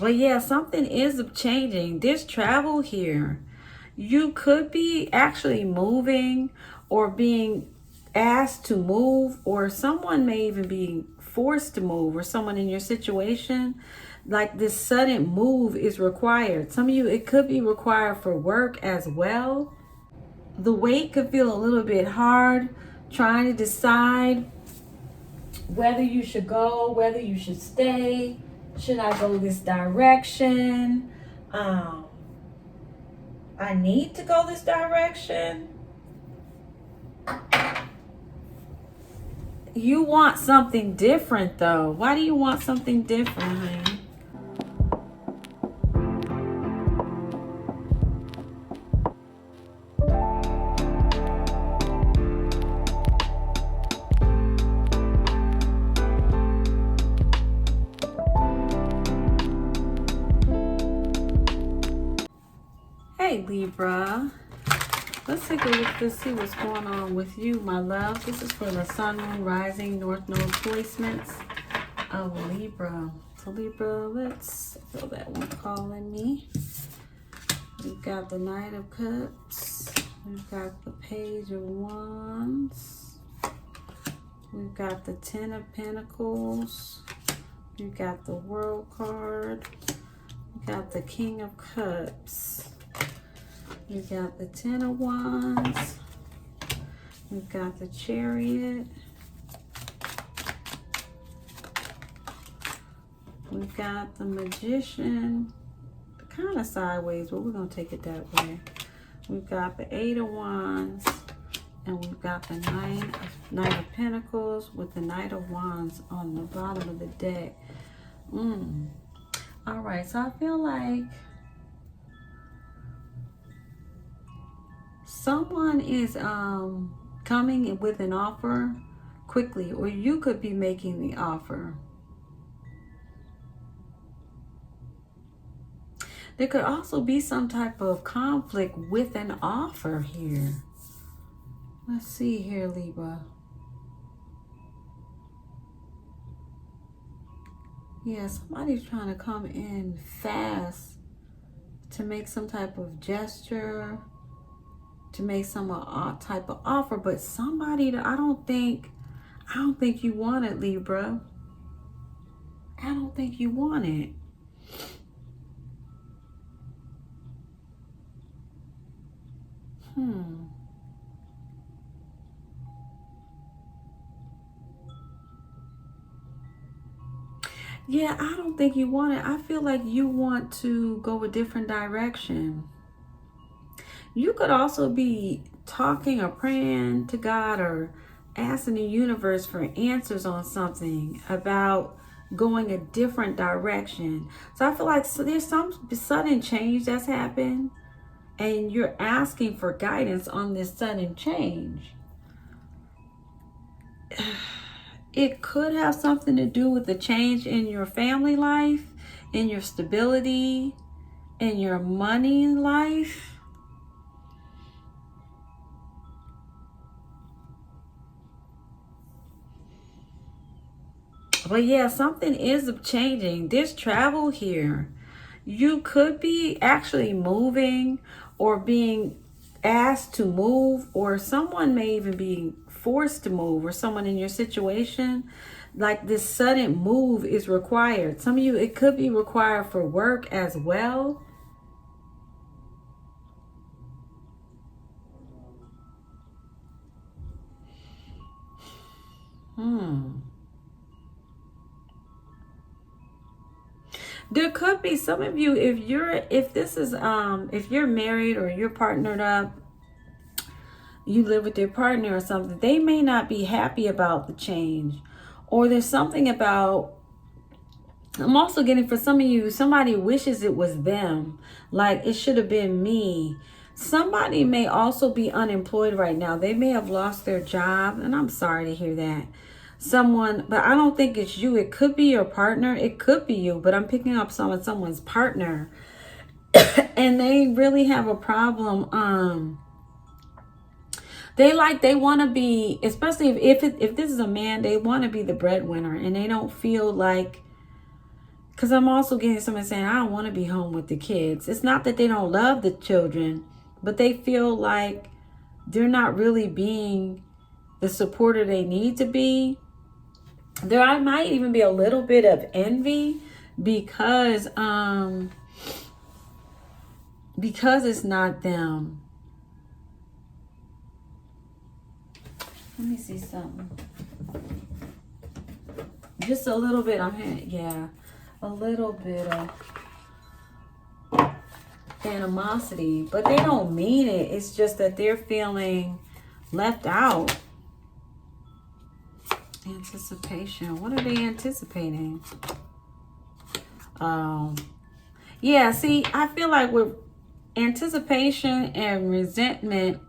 But yeah, something is changing. There's travel here. You could be actually moving or being asked to move, or someone may even be forced to move, or someone in your situation. Like this sudden move is required. Some of you, it could be required for work as well. The weight could feel a little bit hard trying to decide whether you should go, whether you should stay. Should I go this direction? Um, I need to go this direction. You want something different though. Why do you want something different, honey? Hey Libra. Let's take a look to see what's going on with you, my love. This is for the Sun, Moon, Rising, North Node placements of Libra. So Libra, let's feel that one calling me. We've got the Knight of Cups. We've got the Page of Wands. We've got the Ten of Pentacles. We've got the World card. We've got the King of Cups. We've got the Ten of Wands. We've got the Chariot. We've got the Magician. Kind of sideways, but we're going to take it that way. We've got the Eight of Wands. And we've got the Knight of Pentacles with the Knight of Wands on the bottom of the deck. All right, so I feel like someone is coming with an offer quickly, or you could be making the offer. There could also be some type of conflict with an offer here. Let's see here, Libra. Yeah, somebody's trying to come in fast to make some type of gesture, to make some type of offer, but somebody that I don't think you want it, Libra. I don't think you want it. Yeah, I don't think you want it. I feel like you want to go a different direction. You could also be talking or praying to God or asking the universe for answers on something about going a different direction. So I feel like there's some sudden change that's happened, and you're asking for guidance on this sudden change. It could have something to do with the change in your family life, in your stability, in your money life. But yeah, something is changing. There's travel here. You could be actually moving or being asked to move, or someone may even be forced to move, or someone in your situation. Like this sudden move is required. Some of you, it could be required for work as well. There could be some of you, if you're married or you're partnered up, you live with your partner or something, they may not be happy about the change, or there's something about, I'm also getting for some of you, somebody wishes it was them, like it should have been me. Somebody may also be unemployed right now. They may have lost their job, and I'm sorry to hear that. Someone, but I don't think it's you. It could be your partner. It could be you, but I'm picking up someone's partner. And they really have a problem. They want to be, especially if this is a man, they want to be the breadwinner, and they don't feel like Because I'm also getting someone saying, I don't want to be home with the kids. It's not that they don't love the children, but they feel like they're not really being the supporter they need to be. There might even be a little bit of envy because it's not them. Let me see something. Just a little bit. A little bit of animosity, but they don't mean it. It's just that they're feeling left out. Anticipation. What are they anticipating? Yeah, see, I feel like with anticipation and resentment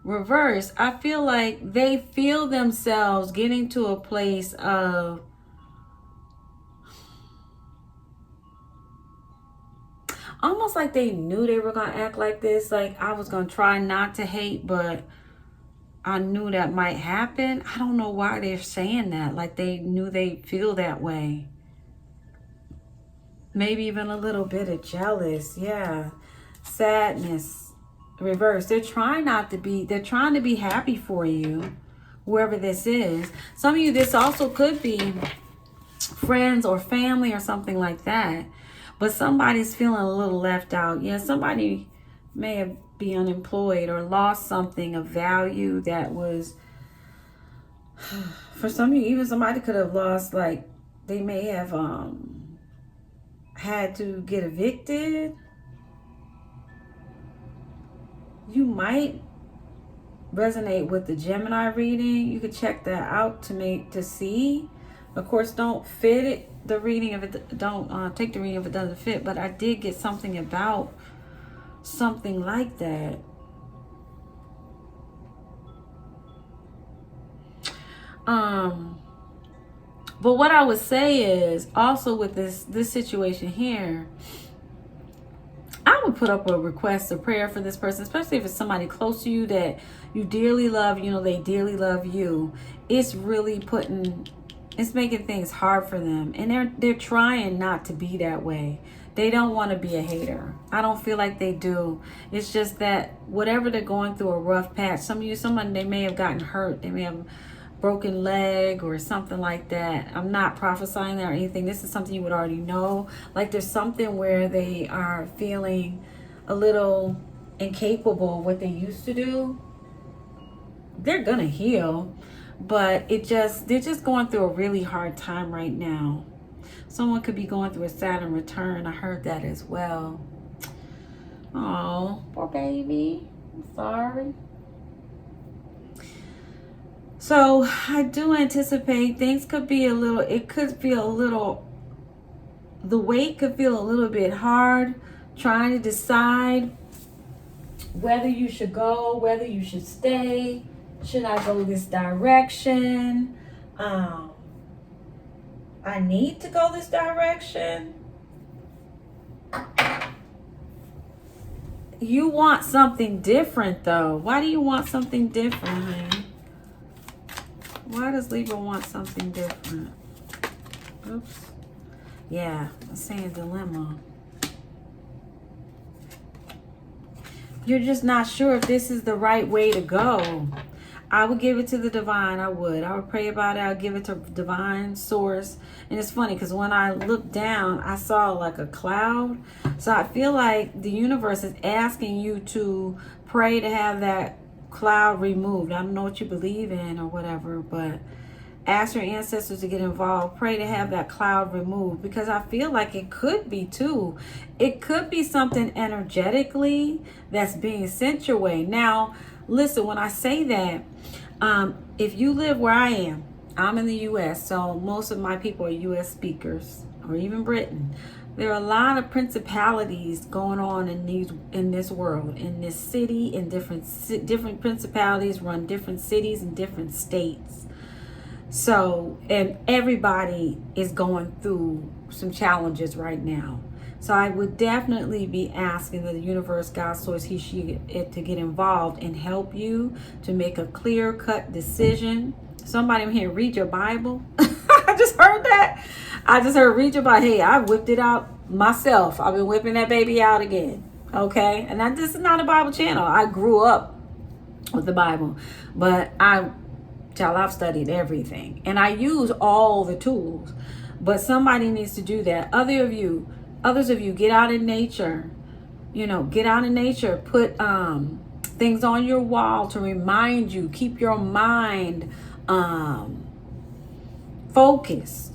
reverse, I feel like they feel themselves getting to a place of almost like they knew they were going to act like this. Like, I was going to try not to hate, but I knew that might happen. I don't know why they're saying that. Like, they knew they'd feel that way. Maybe even a little bit of jealous. Yeah. Sadness. Reverse. They're trying to be happy for you, whoever this is. Some of you, this also could be friends or family or something like that. But somebody's feeling a little left out. Yeah, somebody may have been unemployed or lost something of value that was, for some of you, even somebody could have lost, like, they may have had to get evicted. You might resonate with the Gemini reading. You could check that out to see. Of course, don't fit it. The reading, if it don't take the reading if it doesn't fit. But I did get something about something like that. But what I would say is also with this situation here, I would put up a request, a prayer for this person, especially if it's somebody close to you that you dearly love. You know, they dearly love you. It's making things hard for them, and they're trying not to be that way. They don't want to be a hater. I don't feel like they do. It's just that whatever they're going through, a rough patch. Someone, they may have gotten hurt. They may have broken leg or something like that. I'm not prophesying that or anything. This is something you would already know. Like, there's something where they are feeling a little incapable of what they used to do. They're gonna heal, but they're just going through a really hard time right now. Someone could be going through a Saturn return. I heard that as well. Oh, poor baby. I'm sorry. So I do anticipate things could be the weight could feel a little bit hard trying to decide whether you should go, whether you should stay. Should I go this direction? I need to go this direction. You want something different, though. Why do you want something different, honey? Why does Libra want something different? Oops. Yeah, I'm saying dilemma. You're just not sure if this is the right way to go. I would give it to the divine. I would pray about it. I would give it to divine source. And it's funny because when I looked down, I saw like a cloud. So I feel like the universe is asking you to pray to have that cloud removed. I don't know what you believe in or whatever, but ask your ancestors to get involved. Pray to have that cloud removed, because I feel like it could be too. It could be something energetically that's being sent your way. Now, listen, when I say that, if you live where I am, I'm in the U.S., so most of my people are U.S. speakers, or even Britain. There are a lot of principalities going on in this world, in this city, in different principalities run different cities and different states. So, and everybody is going through some challenges right now. So I would definitely be asking the universe, God, source, he, she, it, to get involved and help you to make a clear-cut decision. Somebody in here, read your Bible. I just heard that. I just heard read your Bible. Hey, I whipped it out myself. I've been whipping that baby out again. Okay. And this is not a Bible channel. I grew up with the Bible, but I've studied everything and I use all the tools, but somebody needs to do that. Others of you get out in nature, get out in nature, put things on your wall to remind you, keep your mind focused.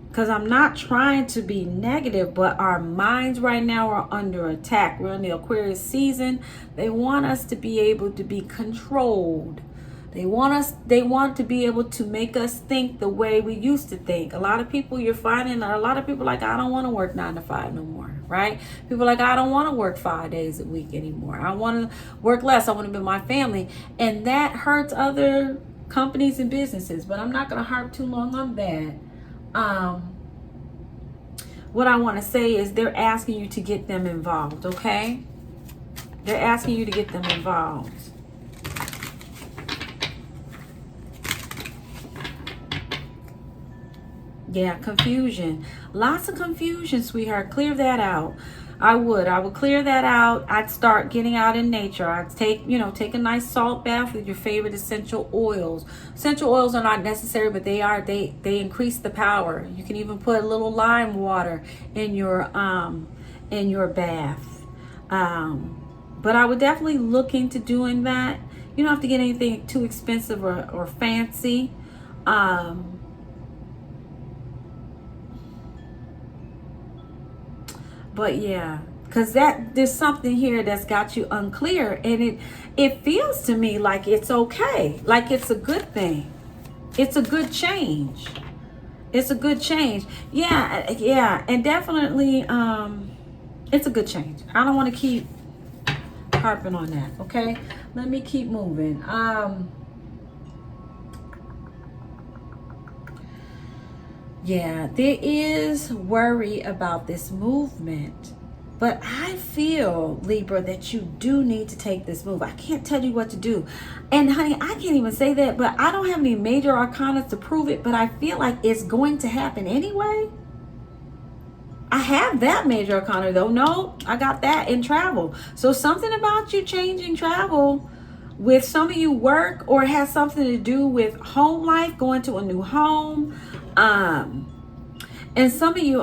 Because I'm not trying to be negative, but our minds right now are under attack. We're in the Aquarius season. They want us to be able to be controlled. They want to be able to make us think the way we used to think. A lot of people, you're finding a lot of people like, I don't want to work 9 to 5 no more, right? People like, I don't want to work 5 days a week anymore. I want to work less. I want to be with my family. And that hurts other companies and businesses, but I'm not going to harp too long on that. What I want to say is they're asking you to get them involved, okay? They're asking you to get them involved. Yeah, confusion. Lots of confusion, sweetheart. Clear that out. I would clear that out. I'd start getting out in nature. I'd take a nice salt bath with your favorite essential oils. Essential oils are not necessary, but they increase the power. You can even put a little lime water in your bath. But I would definitely look into doing that. You don't have to get anything too expensive or fancy. But yeah, because there's something here that's got you unclear, and it feels to me like it's okay, like it's a good thing. It's a good change. It's a good change. Yeah, and definitely it's a good change. I don't want to keep harping on that, okay? Let me keep moving. Yeah, there is worry about this movement, but I feel, Libra, that you do need to take this move. I can't tell you what to do. And honey, I can't even say that, but I don't have any major arcana to prove it, but I feel like it's going to happen anyway. I have that major arcana though. No, I got that in travel. So something about you changing travel with some of you work, or it has something to do with home life, going to a new home. And some of you,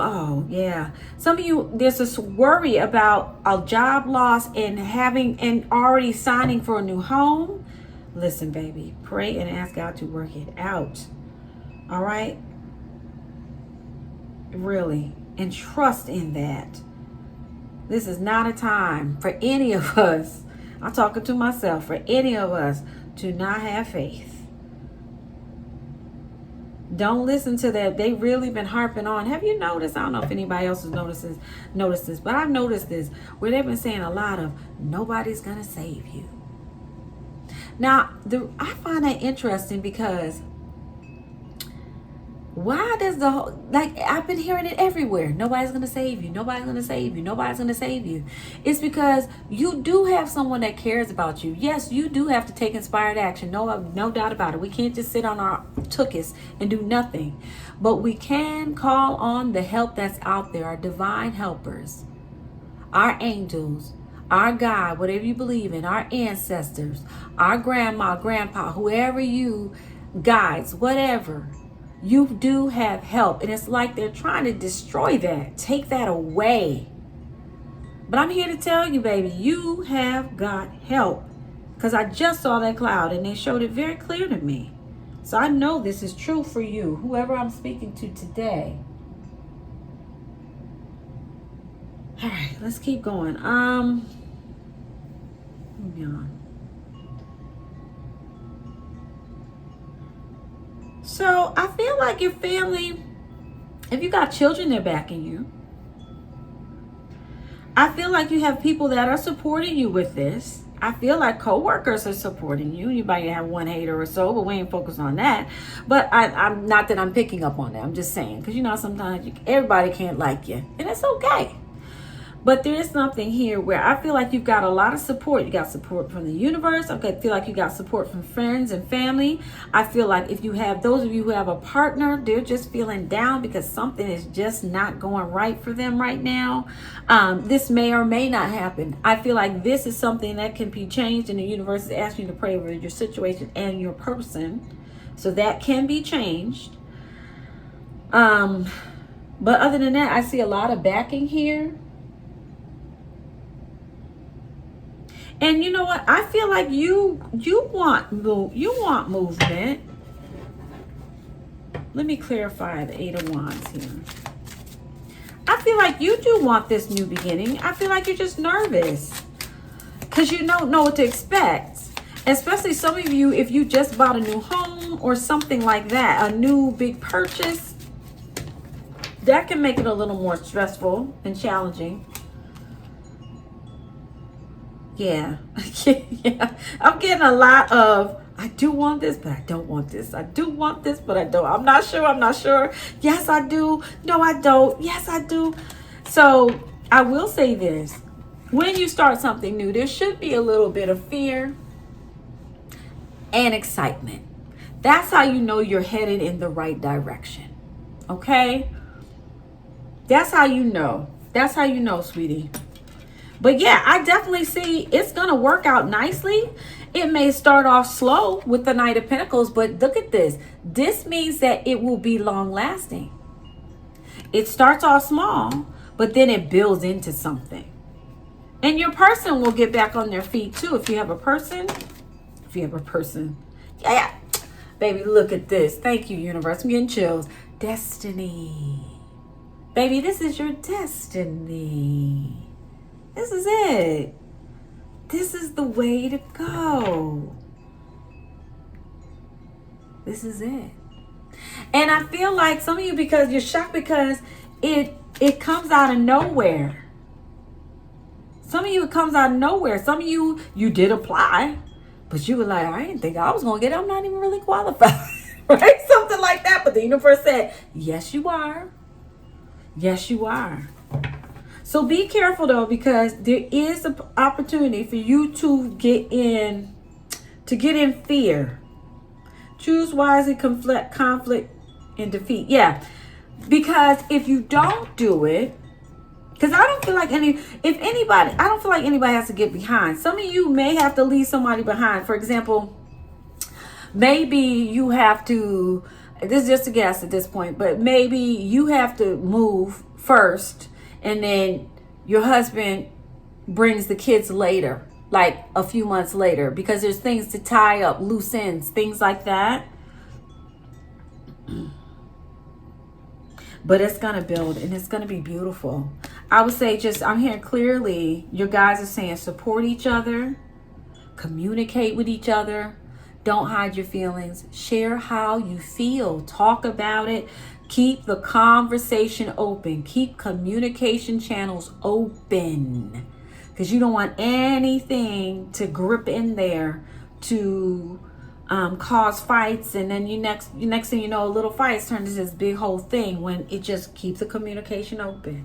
some of you, there's this worry about a job loss and already signing for a new home. Listen, baby, pray and ask God to work it out. All right? Really. And trust in that. This is not a time for any of us, I'm talking to myself, for any of us to not have faith. Don't listen to that. They really been harping on. Have you noticed? I don't know if anybody else has noticed this, but I've noticed this, where they've been saying a lot of nobody's gonna save you. Now, I find that interesting because why does I've been hearing it everywhere. Nobody's going to save you. Nobody's going to save you. Nobody's going to save you. It's because you do have someone that cares about you. Yes, you do have to take inspired action. No doubt about it. We can't just sit on our tuchus and do nothing. But we can call on the help that's out there, our divine helpers, our angels, our God, whatever you believe in, our ancestors, our grandma, grandpa, whoever you guides, whatever. You do have help, and it's like they're trying to destroy that, take that away. But I'm here to tell you, baby, you have got help, because I just saw that cloud and they showed it very clear to me. So I know this is true for you, whoever I'm speaking to today. All right, let's keep going. Moving on. So I feel like your family, if you got children, they're backing you. I feel like you have people that are supporting you with this. I feel like co-workers are supporting you. You might have one hater or so, but we ain't focused on that. But I'm not that I'm picking up on that. I'm just saying, because sometimes everybody can't like you, and it's okay. But there is something here where I feel like you've got a lot of support. You got support from the universe. I feel like you got support from friends and family. I feel like if you have those of you who have a partner, they're just feeling down because something is just not going right for them right now. This may or may not happen. I feel like this is something that can be changed, and the universe is asking you to pray over your situation and your person. So that can be changed. But other than that, I see a lot of backing here. And you know what? I feel like you want movement. Let me clarify the 8 of Wands here. I feel like you do want this new beginning. I feel like you're just nervous because you don't know what to expect. Especially some of you, if you just bought a new home or something like that, a new big purchase, that can make it a little more stressful and challenging. Yeah. Yeah. I'm getting a lot of, I do want this, but I don't want this. I do want this, but I don't. I'm not sure. Yes, I do. No, I don't. Yes, I do. So I will say this. When you start something new, there should be a little bit of fear and excitement. That's how you know you're headed in the right direction. Okay? That's how you know. That's how you know, sweetie. But yeah, I definitely see it's going to work out nicely. It may start off slow with the Knight of Pentacles, but look at this. This means that it will be long lasting. It starts off small, but then it builds into something. And your person will get back on their feet too. If you have a person. Yeah. Baby, look at this. Thank you, universe. I'm getting chills. Destiny. Baby, this is your destiny. This is it. This is the way to go. This is it. And I feel like some of you, because you're shocked because it comes out of nowhere. Some of you, it comes out of nowhere. Some of you did apply, but you were like, I didn't think I was going to get it. I'm not even really qualified. Right? Something like that. But the universe said, yes, you are. Yes, you are. So be careful though, because there is an opportunity for you to get in fear. Choose wisely, conflict, and defeat. Yeah, because if you don't do it, because I don't feel like anybody has to get behind. Some of you may have to leave somebody behind. For example, maybe you have to, this is just a guess at this point, but maybe you have to move first. And then your husband brings the kids later, like a few months later, because there's things to tie up, loose ends, things like that. But it's going to build and it's going to be beautiful. I would say I'm hearing clearly, your guys are saying support each other, communicate with each other, don't hide your feelings, share how you feel, talk about it. Keep the conversation open. Keep communication channels open. Because you don't want anything to grip in there to cause fights. And then next thing you know, a little fights turn into this big whole thing when it just keeps the communication open.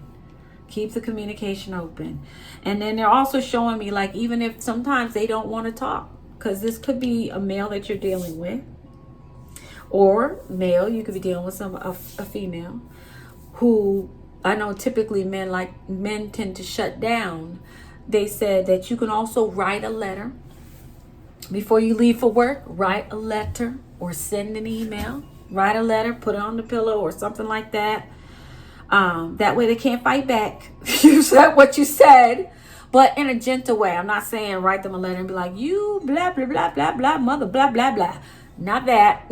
Keep the communication open. And then they're also showing me, like, even if sometimes they don't want to talk. Because this could be a male that you're dealing with. Or male, you could be dealing with a female who, I know typically men tend to shut down. They said that you can also write a letter before you leave for work. Write a letter or send an email. Write a letter, put it on the pillow or something like that. That way they can't fight back. You said what you said, but in a gentle way. I'm not saying write them a letter and be like, you blah, blah, blah, blah, blah, mother, blah, blah, blah. Not that.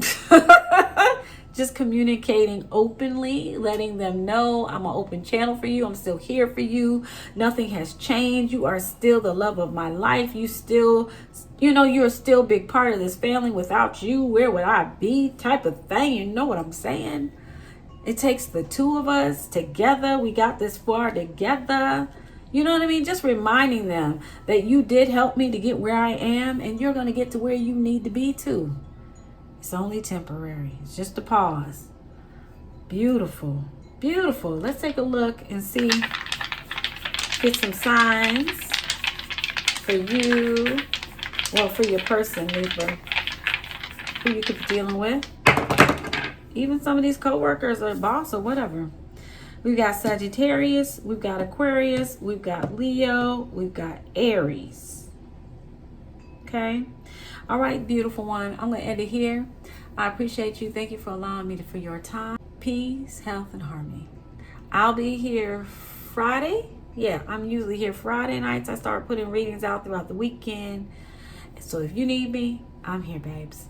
Just communicating openly, letting them know I'm an open channel for you. I'm still here for you. Nothing has changed. You are still the love of my life. You still, you're still a big part of this family. Without you, where would I be? Type of thing. You know what I'm saying? It takes the two of us together. We got this far together. You know what I mean? Just reminding them that you did help me to get where I am, and you're going to get to where you need to be too. It's only temporary. It's just a pause. Beautiful. Beautiful. Let's take a look and see Get some signs for you, well, for your person, Libra, who you could be dealing with. Even some of these co-workers or boss or whatever. We've got Sagittarius, we've got Aquarius, we've got Leo, we've got Aries. Okay? All right, beautiful one. I'm going to end it here. I appreciate you. Thank you for allowing me for your time. Peace, health, and harmony. I'll be here Friday. Yeah, I'm usually here Friday nights. I start putting readings out throughout the weekend. So if you need me, I'm here, babes.